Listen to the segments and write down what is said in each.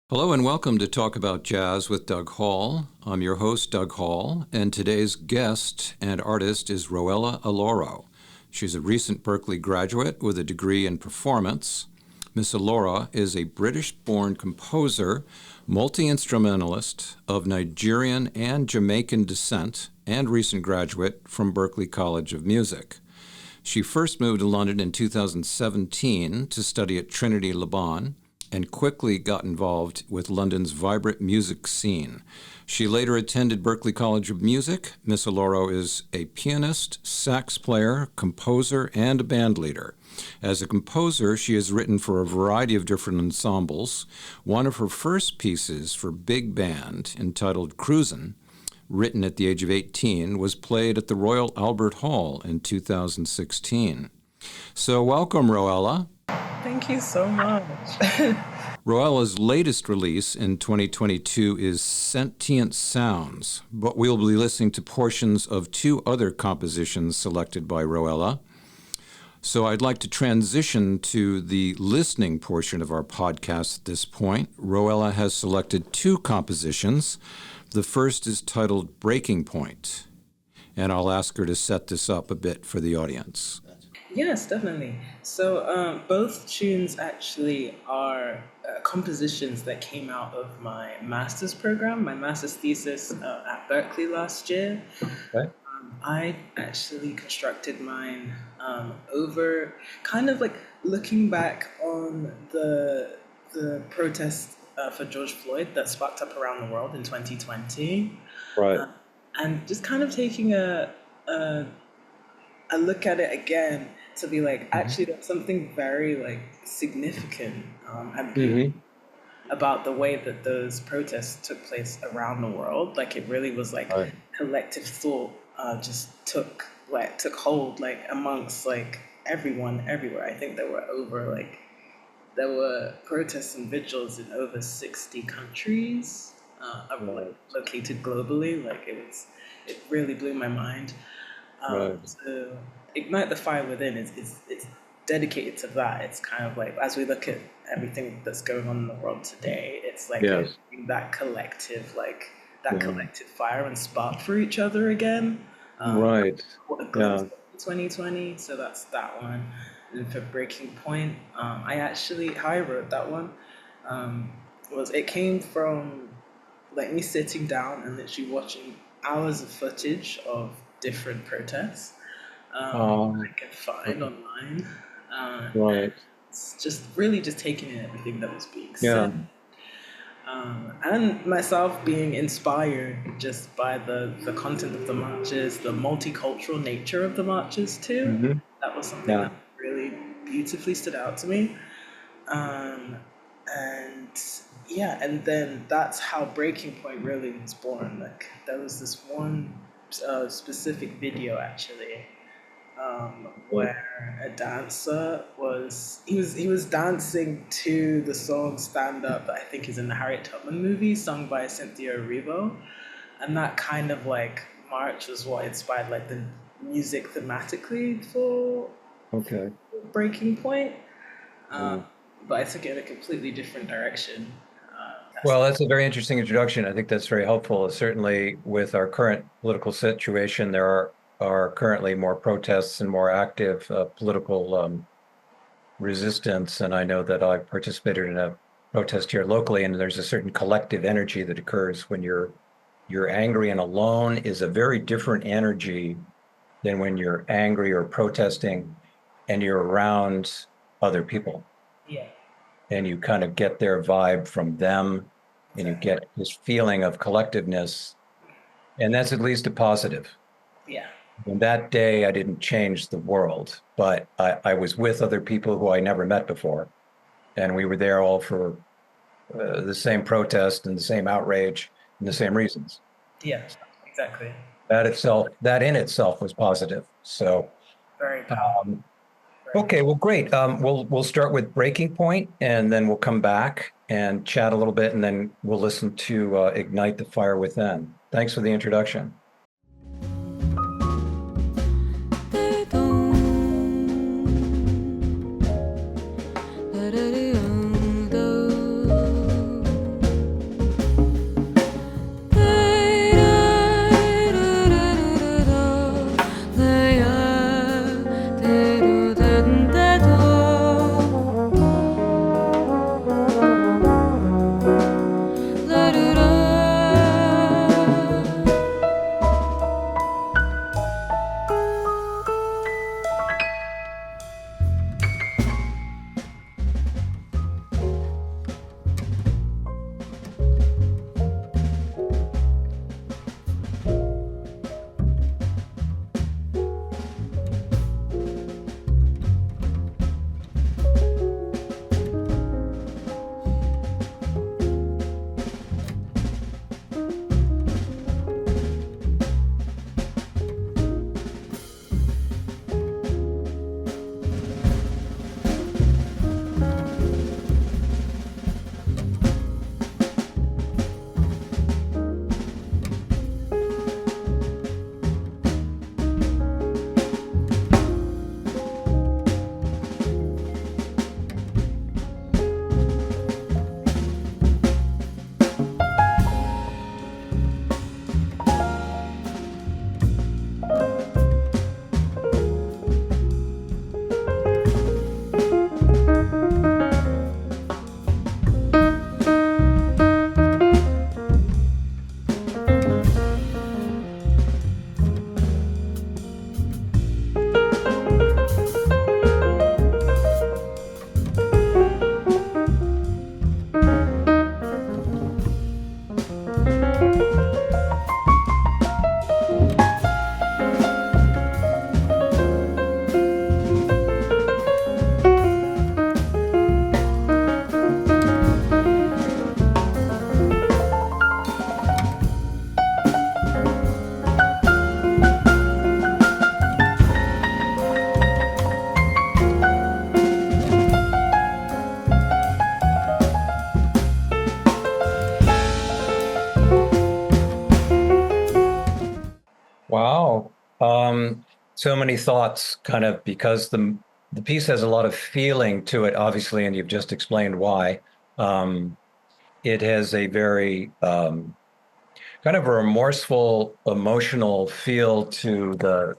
Hello and welcome to Talk About Jazz with Doug Hall. I'm your host, Doug Hall, and today's guest and artist is Roella Oloro. She's a recent Berklee graduate with a degree in performance. Miss Oloro is a British-born composer, multi-instrumentalist of Nigerian and Jamaican descent, and recent graduate from Berklee College of Music. She first moved to London in 2017 to study at Trinity Laban, and quickly got involved with London's vibrant music scene. She later attended Berklee College of Music. Miss Oloro is a pianist, sax player, composer, and a bandleader. As a composer, she has written for a variety of different ensembles. One of her first pieces for big band, entitled Cruisin, written at the age of 18, was played at the Royal Albert Hall in 2016. So welcome, Roella. Thank you so much. Roella's latest release in 2022 is Sentient Sounds, but we'll be listening to portions of two other compositions selected by Roella. So I'd like to transition to the listening portion of our podcast at this point. Roella has selected two compositions. The first is titled Breaking Point, and I'll ask her to set this up a bit for the audience. Yes, definitely. So both tunes actually are compositions that came out of my master's program, my master's thesis at Berklee last year. Okay. I actually constructed mine over kind of like looking back on the protest for George Floyd that sparked up around the world in 2020. Right. And just kind of taking a look at it again to be like, actually, that's something very like significant and beautiful about the way that those protests took place around the world. Like it really was like collective thought just took hold like amongst like everyone everywhere. I think there were protests and vigils in over 60 countries located globally. Like it really blew my mind. So Ignite the Fire Within is dedicated to that. It's kind of like, as we look at everything that's going on in the world today, it's like that collective, collective fire and spark for each other again. What a glimpse of 2020. So that's that one. And for Breaking Point, how I wrote that one was it came from like me sitting down and literally watching hours of footage of different protests I can find online. It's just really just taking in everything that was being said. And myself being inspired just by the content of the marches, the multicultural nature of the marches too. That was something that really beautifully stood out to me. And then that's how Breaking Point really was born. Like there was this one specific video actually where a dancer was dancing to the song Stand Up that I think is in the Harriet Tubman movie sung by Cynthia Erivo, and that kind of like march was what inspired like the music thematically for Breaking Point, but I took it in a completely different direction. Well, that's a very interesting introduction. I think that's very helpful. Certainly with our current political situation, there are currently more protests and more active political resistance. And I know that I participated in a protest here locally, and there's a certain collective energy that occurs when you're angry and alone is a very different energy than when you're angry or protesting and you're around other people. Yeah. And you kind of get their vibe from them, and you get this feeling of collectiveness, and that's at least a positive. Yeah. And that day, I didn't change the world, but I was with other people who I never met before, and we were there all for the same protest and the same outrage and the same reasons. Yeah, exactly. That in itself was positive. So. Very powerful. Okay, well, great. We'll start with Breaking Point, and then we'll come back and chat a little bit, and then we'll listen to Ignite the Fire Within. Thanks for the introduction. So many thoughts, kind of, because the piece has a lot of feeling to it, obviously, and you've just explained why. Um, it has a very kind of a remorseful, emotional feel to the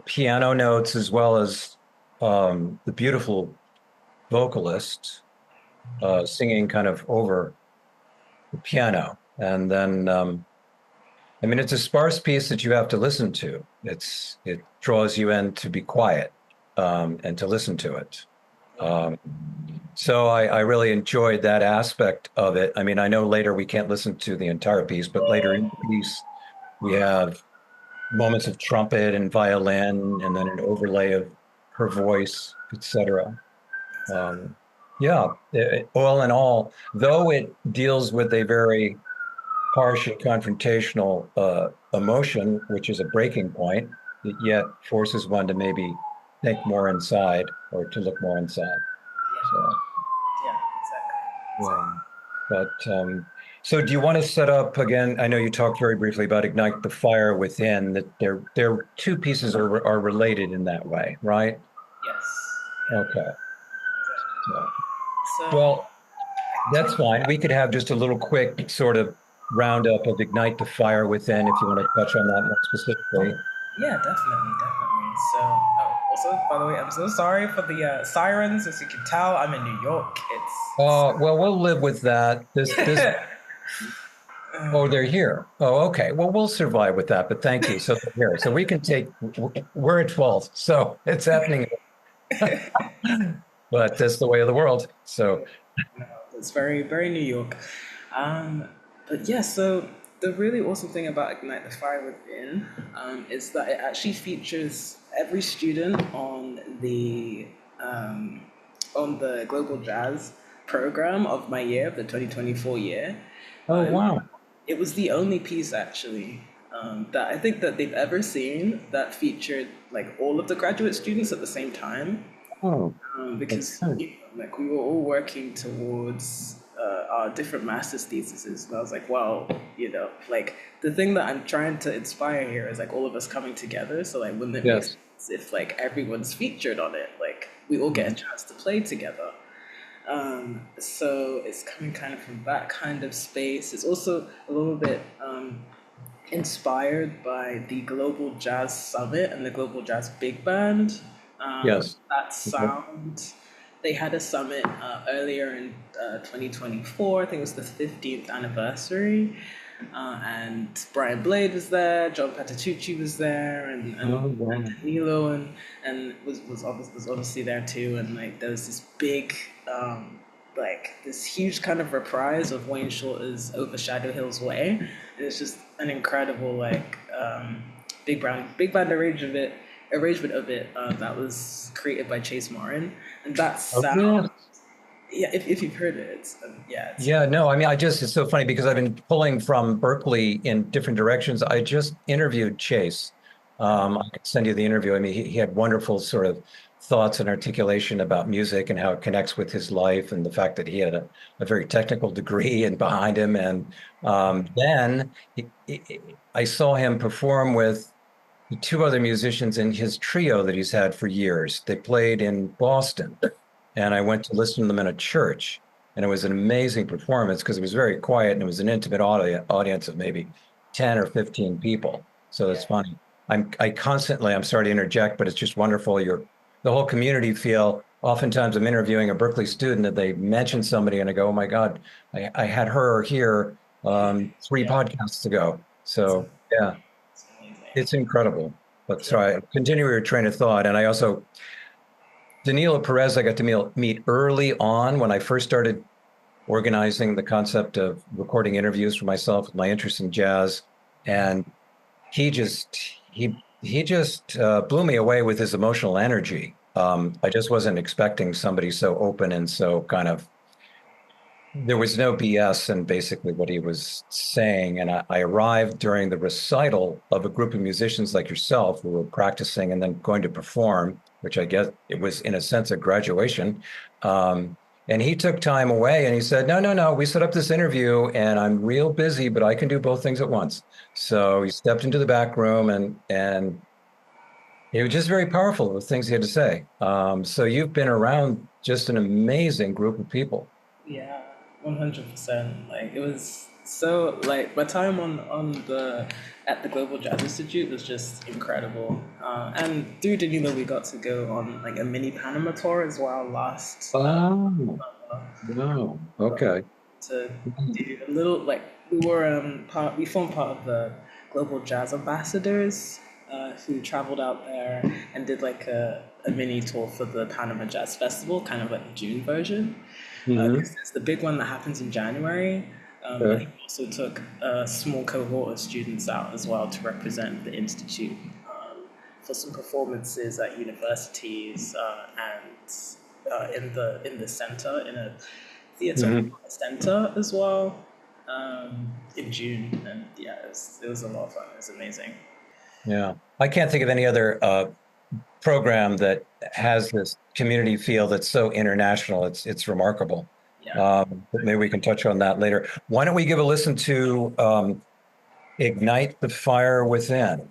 piano notes, as well as the beautiful vocalist singing kind of over the piano. And then, I mean, it's a sparse piece that you have to listen to. It draws you in to be quiet and to listen to it. Um, so I really enjoyed that aspect of it. I mean, I know later we can't listen to the entire piece, but later in the piece, we have moments of trumpet and violin, and then an overlay of her voice, etc. Um, yeah, all in all, though it deals with a very harsh and confrontational emotion, which is a breaking point, it yet forces one to maybe think more inside or to look more inside. Yeah, So, yeah, exactly. yeah. But so do you want to set up again? I know you talked very briefly about ignite the fire within, that their two pieces are related in that way, right? Yes, yeah, Okay. exactly. So, So well, that's fine. We could have just a little quick sort of roundup of ignite the fire within if you want to touch on that more specifically. yeah, definitely, definitely. So, oh, also, by the way, I'm so sorry for the sirens. As you can tell, I'm in New York. Well, we'll live with that. This, oh, they're here. Oh, okay. Well, we'll survive with that, but thank you. So they're here. So we can take, we're at fault. So it's happening, but that's the way of the world. So, It's very, very New York. Um, but yeah, so the really awesome thing about Ignite the Fire Within is that it actually features every student um, on the Global Jazz program of my year, the 2024 year. oh, wow. It was the only piece actually that I think that they've ever seen that featured like all of the graduate students at the same time, Oh, because okay. you know, like we were all working towards our different master's theses, and I was like, well, you know, like the thing that I'm trying to inspire here is like all of us coming together. So like, wouldn't it make Yes. sense if like everyone's featured on it? Like we all get a Mhm. chance to play together. So it's coming kind of from that kind of space. It's also a little bit inspired by the Global Jazz Summit and the Global Jazz Big Band. Yes. That Okay. sound, they had a summit earlier in 2024. I think it was the 15th anniversary. And Brian Blade was there, John Patitucci was there, Oh, and wow. Danilo and was obviously there too. And like there was this big like this huge kind of reprise of Wayne Shorter's Overshadow Hill's Way. And it's just an incredible like big band arrangement of it that was created by Chase Morin. And that Oh, sound, yeah. yeah, if you've heard it, it's Yeah, no, I mean, it's so funny because I've been pulling from Berklee in different directions. I just interviewed Chase. I could send you the interview. I mean, he had wonderful sort of thoughts and articulation about music and how it connects with his life and the fact that he had a very technical degree and behind him. And then I saw him perform with the two other musicians in his trio that he's had for years. They played in Boston, and I went to listen to them in a church. And it was an amazing performance because it was very quiet and it was an intimate audience of maybe 10 or 15 people. So it's yeah. funny. I'm sorry to interject, but it's just wonderful. The whole community feel. Oftentimes I'm interviewing a Berklee student and they mention somebody and I go, oh my God, I had her here three Yeah, podcasts ago. it's, So yeah, it's amazing. it's incredible. But Yeah. sorry, continue your train of thought. And I also, Danilo Perez, I got to meet early on when I first started organizing the concept of recording interviews for myself with my interest in jazz. And he just, he just blew me away with his emotional energy. I just wasn't expecting somebody so open and so kind of, there was no BS in basically what he was saying. And I arrived during the recital of a group of musicians like yourself who were practicing and then going to perform, which I guess it was in a sense a graduation. And he took time away and he said, no, no, no, we set up this interview and I'm real busy, but I can do both things at once. So he stepped into the back room and It was just very powerful, the things he had to say. So you've been around just an amazing group of people. Yeah, 100%. Like it was so like my time on the at the Global Jazz Institute was just incredible. And through Danilo, we got to go on like a mini Panama tour as well last Oh, uh, no. Okay. to do a little like we formed part of the Global Jazz Ambassadors who traveled out there and did like a mini tour for the Panama Jazz Festival, kind of like the June version. Hmm. 'Cause it's the big one that happens in January. And he also took a small cohort of students out as well to represent the institute for some performances at universities and in the center in a theater Hmm. center as well in June. And yeah, it was a lot of fun. It was amazing. Yeah. I can't think of any other program that has this community feel that's so international. It's remarkable. Yeah. But maybe we can touch on that later. Why don't we give a listen to Ignite the Fire Within?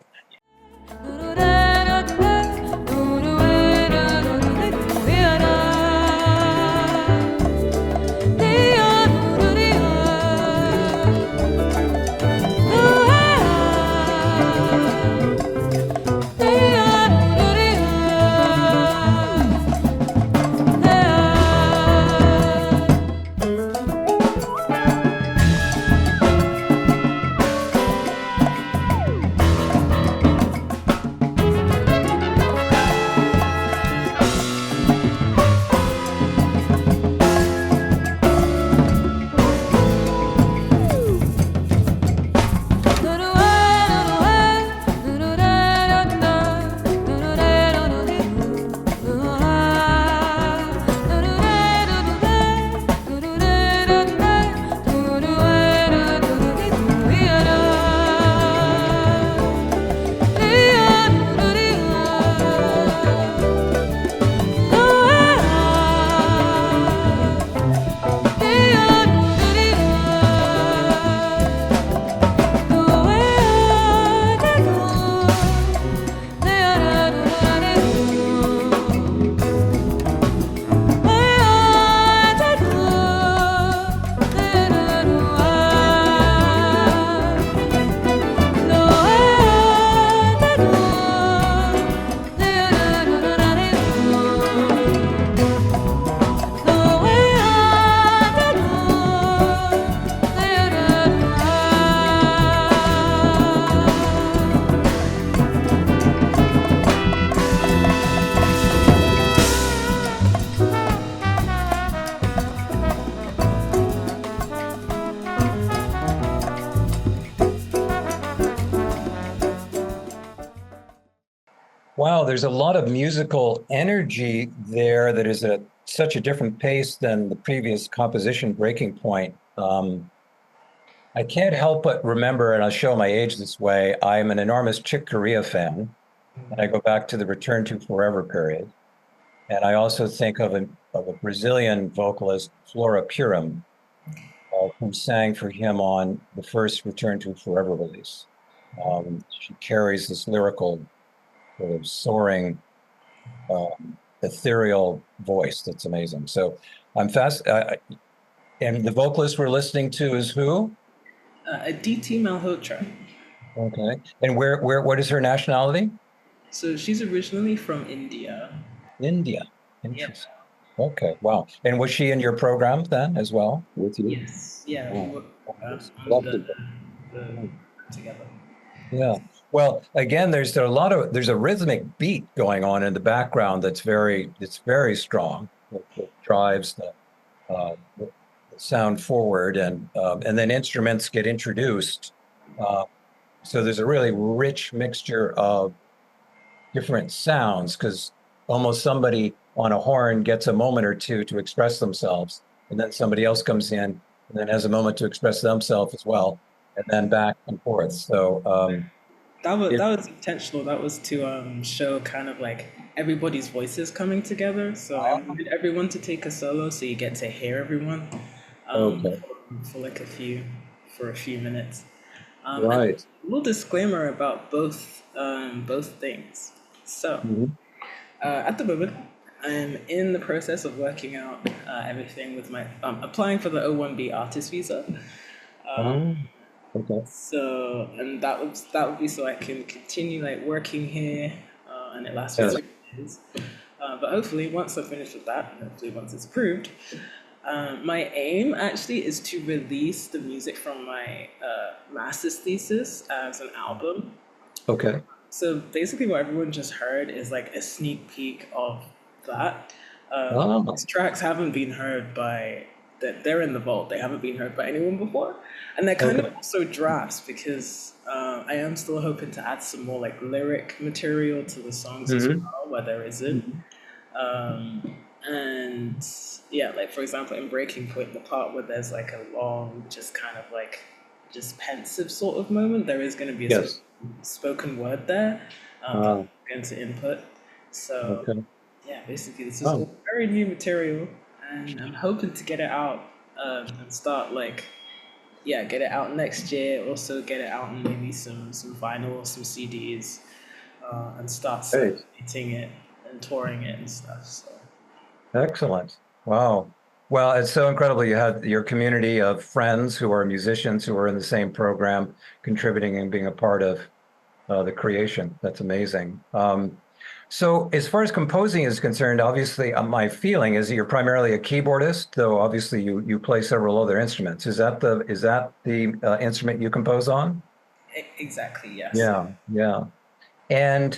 Wow, there's a lot of musical energy there that is at such a different pace than the previous composition breaking point. I can't help but remember, and I'll show my age this way, I'm an enormous Chick Corea fan, and I go back to the Return to Forever period. And I also think of a Brazilian vocalist, Flora Purim, who sang for him on the first Return to Forever release. She carries this lyrical, sort of soaring, ethereal voice that's amazing. So I'm fast. And the vocalist we're listening to is who? Aditi Malhotra. Okay. And what is her nationality? So she's originally from India. India. Yeah. Interesting. Okay. Wow. And was she in your program then as well with you? Yes. Yeah. We worked Love on to. the together. Yeah. Well, again, there's a rhythmic beat going on in the background it's very strong. It drives the sound forward, and then instruments get introduced. So there's a really rich mixture of different sounds because almost somebody on a horn gets a moment or two to express themselves, and then somebody else comes in and then has a moment to express themselves as well, and then back and forth. So That was intentional. That was to show kind of like everybody's voices coming together. So I wanted everyone to take a solo, so you get to hear everyone okay, for like a few minutes. And right. a little disclaimer about both things. So, Mhm. at the moment, I'm in the process of working out everything with my applying for the O1B artist visa. Oh, okay. So, and that would be so I can continue like working here, and it lasts for Yes. 3 years. But hopefully, once I finish with that, and hopefully once it's approved, my aim actually is to release the music from my master's thesis as an album. Okay. So basically, what everyone just heard is like a sneak peek of that. Oh, These tracks haven't been heard by that they're in the vault. They haven't been heard by anyone before, and they're kind of okay. also drafts because I am still hoping to add some more like lyric material to the songs as Hmm. well, where there isn't. Hmm. And yeah, like for example, in Breaking Point, the part where there's like a long, just kind of like just pensive sort of moment, there is going to be a Yes. spoken word there that Ah, I'm going to input. So okay. yeah, basically this is Oh, all very new material, and I'm hoping to get it out and start like yeah, get it out next year. Also get it out on maybe some vinyl or some CDs, and start great. circulating it and touring it and stuff. So. Excellent. Wow. Well, it's so incredible. You had your community of friends who are musicians who are in the same program, contributing and being a part of the creation. That's amazing. So, as far as composing is concerned, obviously, my feeling is that you're primarily a keyboardist, though obviously you play several other instruments. Is that the instrument you compose on? Exactly, yes. Yeah, yeah. And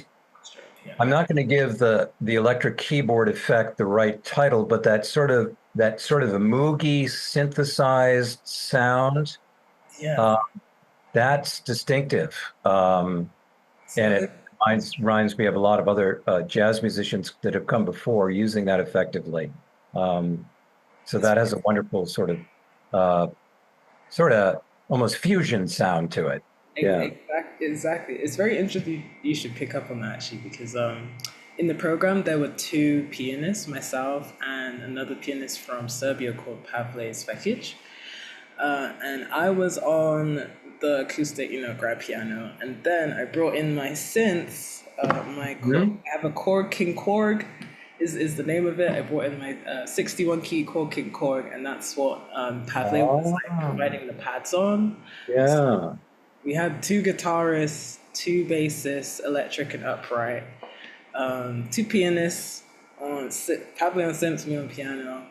Sure, yeah. I'm not going to give the electric keyboard effect the right title, but that sort of a Moogie synthesized sound, Yeah. uh, that's distinctive. And So it reminds me of a lot of other jazz musicians that have come before using that effectively. Um, so it's that has a wonderful uh, sort of almost fusion sound to it. Yeah. exactly. It's very interesting. You should pick up on that actually because in the program there were two pianists, myself and another pianist from Serbia called Pavle Svekic. And I was on the acoustic, grand piano, and then I brought in my synths. Mhm. I have a Korg King Korg, is the name of it. I brought in my 61 key Korg King Korg, and that's what Pavle was like Ah, providing the pads on. yeah. We had two guitarists, two bassists, electric and upright, two pianists Pablo on synths, me on piano,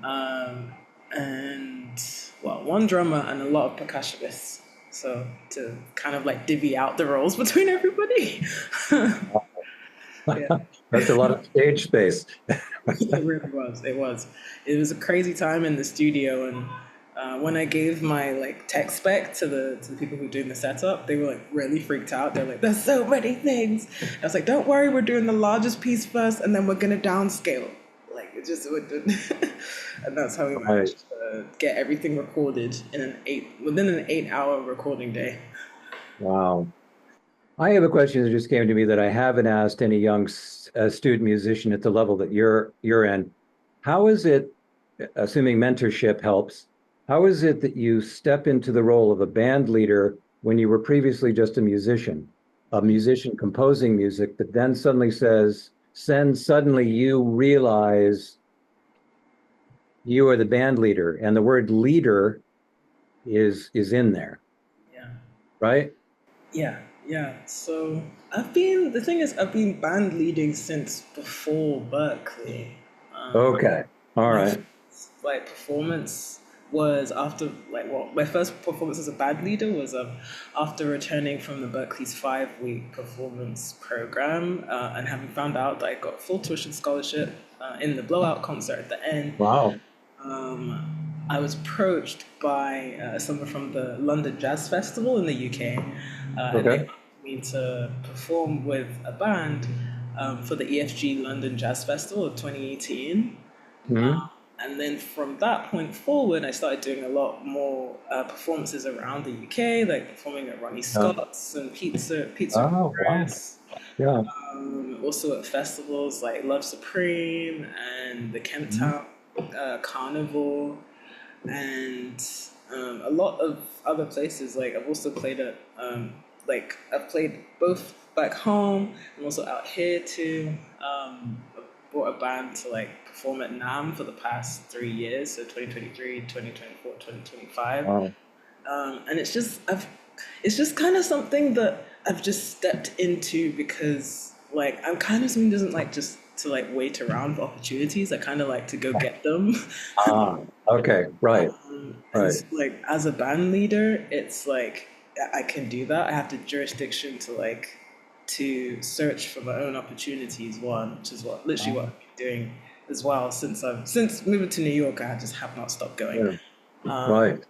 um, and well, one drummer and a lot of percussionists. So to kind of like divvy out the roles between everybody. Yeah, That's a lot of stage space. it really was. It was. It was a crazy time in the studio, and when I gave my like tech spec to the people who were doing the setup, they were like really freaked out. They're like, "There's so many things." I was like, "Don't worry, we're doing the largest piece first, and then we're gonna downscale." Like it just would, and that's how we Right. managed to get everything recorded within an 8 hour recording day. Wow. I have a question that just came to me that I haven't asked any young student musician at the level that you're in. How is it, assuming mentorship helps, how is it that you step into the role of a band leader when you were previously just a musician composing music, but then suddenly you realize you are the band leader, and the word leader is in there, Yeah. right? Yeah, yeah. So the thing is, I've been band leading since before Berklee. Okay. All My right. first, like performance was after my first performance as a band leader was after returning from the Berklee's 5 week performance program and having found out that I got full tuition scholarship in the blowout concert at the end. Wow. I was approached by someone from the London Jazz Festival in the UK, and they Okay. asked me to perform with a band for the EFG London Jazz Festival of 2018. Hmm. And then from that point forward, I started doing a lot more performances around the UK, like performing at Ronnie Uh, Scott's and Pizza in oh, wow. Paris. Yeah. Also at festivals like Love Supreme and the Mhm. Kemptown Carnival, and a lot of other places. Like I've also played at I've played both back home. I'm also out here too. I brought a band to like perform at NAM for the past 3 years, so 2023, 2024, 2025. Wow. And it's just kind of something that I've just stepped into because like I'm kind of someone who doesn't like just to like wait around for opportunities. I kind of like to go get them. Ah, okay, right, And right. so, like as a band leader, it's like I can do that. I have the jurisdiction to like to search for my own opportunities. One, which is what literally what I've been doing as well since moving to New York. I just have not stopped going. Yeah, right,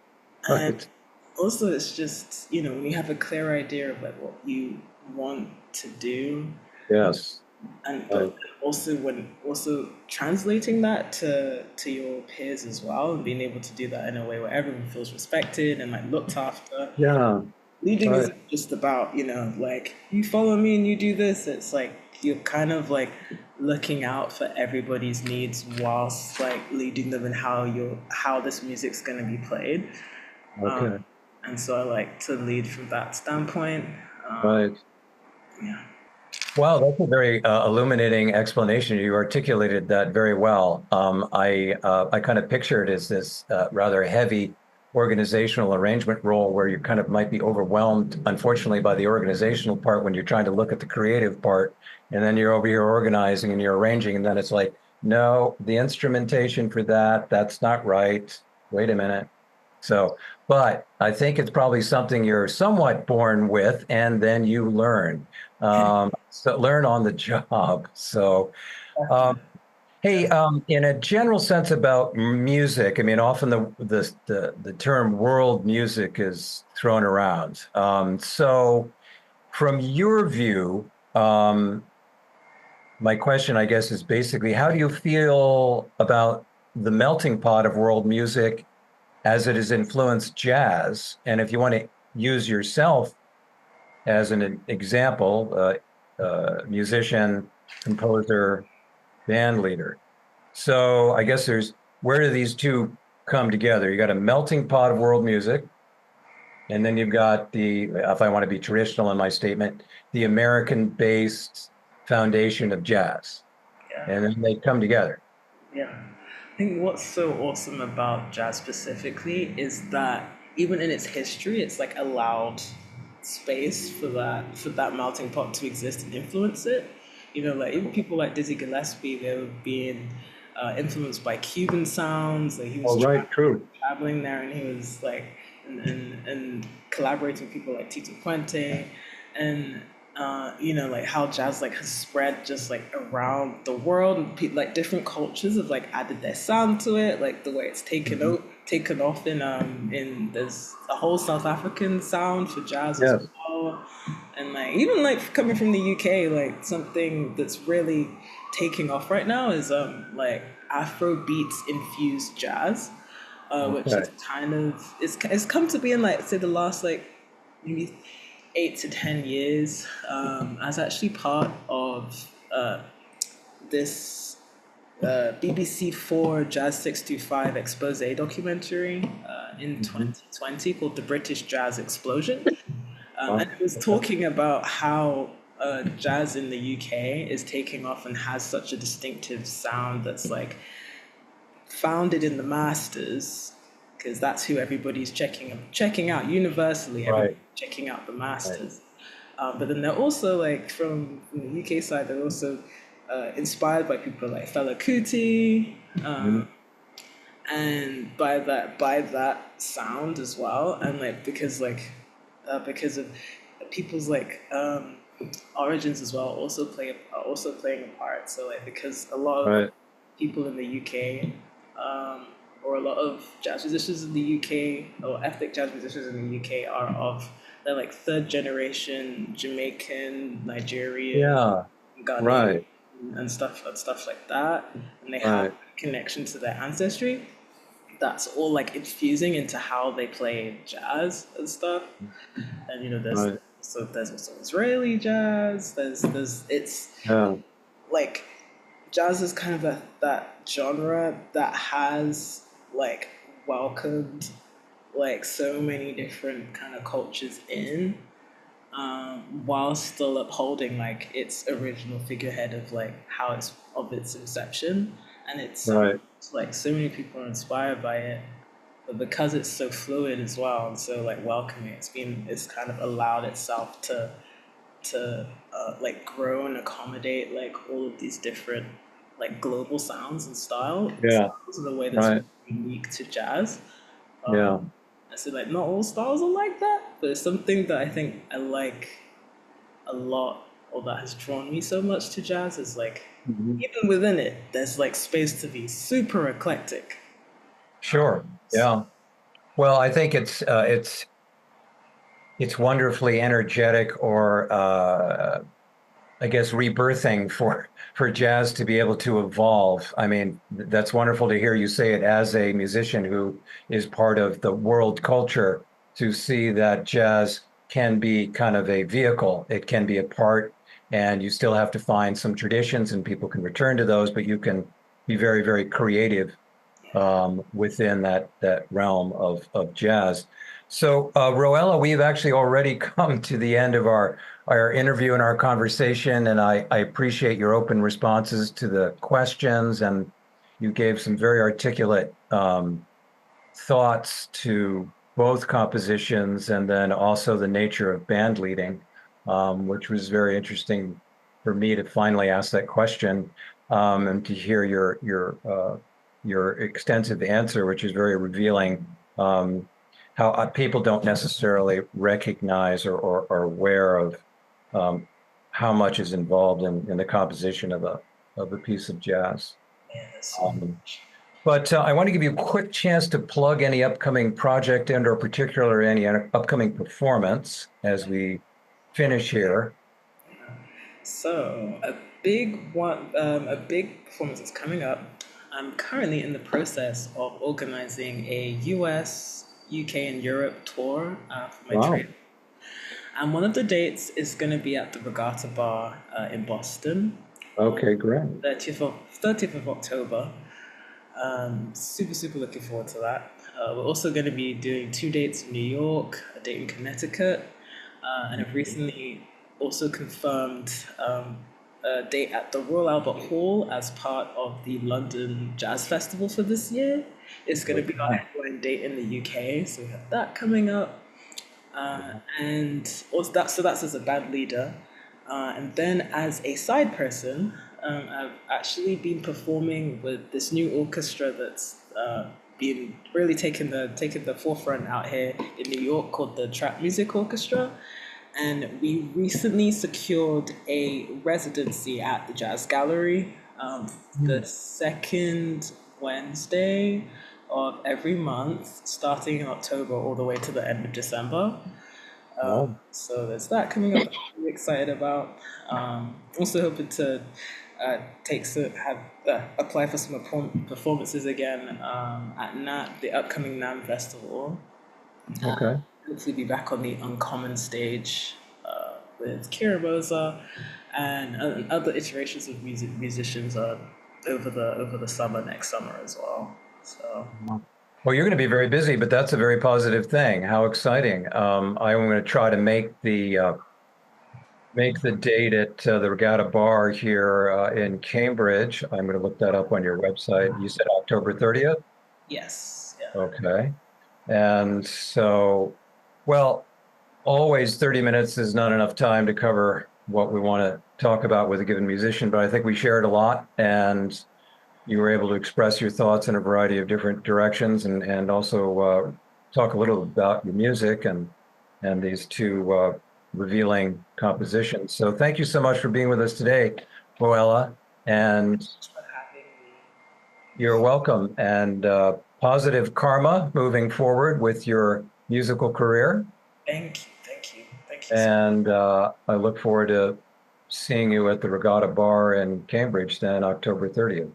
And right. also, it's just when you have a clear idea of like what you want to do, Yes, and right. but also when also translating that to your peers as well, and being able to do that in a way where everyone feels respected and like looked after. Yeah, Leading right. isn't just about like you follow me and you do this. It's like you're kind of like looking out for everybody's needs whilst like leading them in how this music's going to be played. Okay, And so I like to lead from that standpoint. right. Yeah. Wow, that's a very illuminating explanation. You articulated that very well. I kind of picture it as this rather heavy organizational arrangement role where you kind of might be overwhelmed, unfortunately, by the organizational part when you're trying to look at the creative part, and then you're over here organizing and you're arranging, and then it's like, no, the instrumentation for that's not right. Wait a minute. So, but I think it's probably something you're somewhat born with, and then you learn. So learn on the job. So, um, Definitely. hey, Definitely. in a general sense about music, I mean, often the term world music is thrown around. So, from your view, my question, I guess, is basically, how do you feel about the melting pot of world music as it has influenced jazz? And if you want to use yourself as an example, musician, composer, band leader. So I guess where do these two come together? You got a melting pot of world music, and then you've got if I want to be traditional in my statement, the American-based foundation of jazz, Yeah. and then they come together. Yeah. I think what's so awesome about jazz specifically is that even in its history, it's like allowed space for that melting pot to exist and influence it. Like even people like Dizzy Gillespie, they were being influenced by Cuban sounds. Like he was Oh, right, true. traveling there, and he was like and collaborating with people like Tito Puente, and like how jazz like has spread just like around the world, and like different cultures have like added their sound to it, like the way it's Mhm. taken off in there's a whole South African sound for jazz as Yes, well, and like even like coming from the UK, like something that's really taking off right now is like Afro beats infused jazz, which okay, is kind of it's come to be in like say the last like maybe 8 to 10 years, as actually part of this BBC4 Jazz 625 expose documentary in Mhm. 2020 called The British Jazz Explosion. Wow. And it was Okay. talking about how jazz in the UK is taking off and has such a distinctive sound that's like founded in the masters, because that's who everybody's checking out universally. Right, Everybody's checking out the right. masters, but then they're also like from the UK side, they're also inspired by people like Fela Kuti, Mhm. and by that sound as well, and like because of people's like origins as well are also playing a part. So like because a lot of Right. people in the UK, or a lot of jazz musicians in the UK, or ethnic jazz musicians in the UK they're like third generation Jamaican, Nigerian, Yeah, Ghanaian, right, and stuff like that, and they have right, a connection to their ancestry. That's all like infusing into how they play jazz and stuff. And right. there's also Israeli jazz. There's it's Yeah, like jazz is kind of that genre that has like welcomed like so many different kind of cultures in. while still upholding like its original figurehead of like how it's of its inception. And it sounds Right. like so many people are inspired by it, but because it's so fluid as well and so like welcoming, it's kind of allowed itself to like grow and accommodate like all of these different like global sounds and Yeah. styles in a way that's Right. unique to jazz. Yeah. I said like not all styles are like that, but it's something that I think I like a lot, or that has drawn me so much to jazz is like Mhm. even within it, there's like space to be super eclectic. Sure. Yeah. Well, I think it's wonderfully energetic, or I guess rebirthing for jazz to be able to evolve. I mean, that's wonderful to hear you say it as a musician who is part of the world culture, to see that jazz can be kind of a vehicle. It can be a part, and you still have to find some traditions, and people can return to those, but you can be very, very creative within that realm of jazz. So, Roella, we've actually already come to the end of our interview and our conversation, and I appreciate your open responses to the questions, and you gave some very articulate thoughts to both compositions, and then also the nature of band leading, which was very interesting for me to finally ask that question, and to hear your extensive answer, which is very revealing. How people don't necessarily recognize or are aware of um, how much is involved in the composition of a piece of jazz. Yes. Um, but I want to give you a quick chance to plug any upcoming project and or particular any upcoming performance as we finish here. So a big performance is coming up. I'm currently in the process of organizing a US, UK, and Europe tour for my Wow. trade. And one of the dates is going to be at the Regatta Bar in Boston, Okay, great. 30th of October. Super, super looking forward to that. We're also going to be doing 2 dates in New York, a date in Connecticut, and have recently also confirmed a date at the Royal Albert Hall as part of the London Jazz Festival for this year. It's going to be our headline date in the UK, so we have that coming up. And also that's as a band leader. And then as a side person, I've actually been performing with this new orchestra that's been really taking the forefront out here in New York, called the Trap Music Orchestra. And we recently secured a residency at the Jazz Gallery, the second Wednesday of every month, starting in October all the way to the end of December. Wow. So there's that coming up that I'm really excited about. Also hoping to apply for some performances again at the upcoming NAM Festival. Okay. Hopefully be back on the Uncommon stage with Kira Rosa and other iterations of musicians over the summer, next summer as well. So Well, you're going to be very busy, but that's a very positive thing. How exciting! I'm going to try to make the date at the Regatta Bar here in Cambridge. I'm going to look that up on your website. You said October 30th? yes, yeah. Okay. And so, well, always 30 minutes is not enough time to cover what we want to talk about with a given musician, but I think we shared a lot, and you were able to express your thoughts in a variety of different directions, and also talk a little about your music and these two revealing compositions. So thank you so much for being with us today, Roella, and Thanks for having me. you're welcome. And positive karma moving forward with your musical career. Thank you so much. And I look forward to seeing you at the Regatta Bar in Cambridge then October 30th.